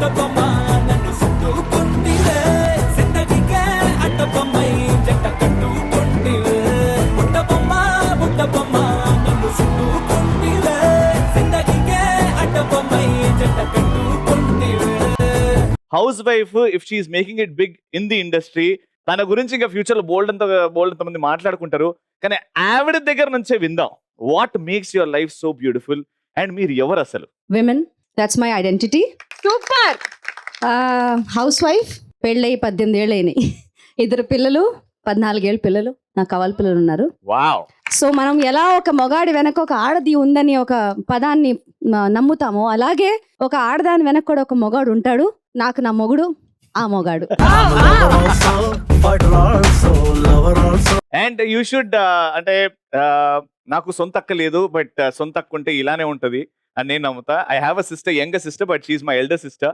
బుట్టబొమ్మ నన్ను చుట్టుకుంటివే జిందగీకే అడ్డబొమ్మై జంట కట్టుకుంటివే బుట్టబొమ్మ నన్ను చుట్టుకుంటివే జిందగీకే అడ్డబొమ్మై జంట కట్టుకుంటివే. Housewife if she is making it big in the industry, తన గురించి ఇంకా ఫ్యూచర్ లో బోల్డ్ అంత మంది మాట్లాడుకుంటారు. కానీ ఆవిడ దగ్గర నుంచే విందాం, what makes your life so beautiful and మీరు ఎవరు అసలు? Women, that's my identity. Super. House wife, పెళ్ళయి 18 ఏళ్ళు అయినాయి, 2 పిల్లలు, 14 ఏళ్ళ పిల్లలు, నాకు కవల పిల్లలు ఉన్నారు. వావ్. సో మనం ఎలా ఒక మొగాడి వెనక ఒక ఆడది ఉందని ఒక పదాన్ని నమ్ముతామో, అలాగే ఒక ఆడదాని వెనక కూడా ఒక మొగాడు ఉంటాడు. నాకు నా మొగుడు ఆ మొగాడు. అండ్ యూ షుడ్ అంటే నాకు సొంత అక్క లేదు, బట్ సొంత అక్క ఉంటే ఇలానే ఉంటది అని నేను నమ్ముతా. I have a sister, younger sister, but she my elder sister.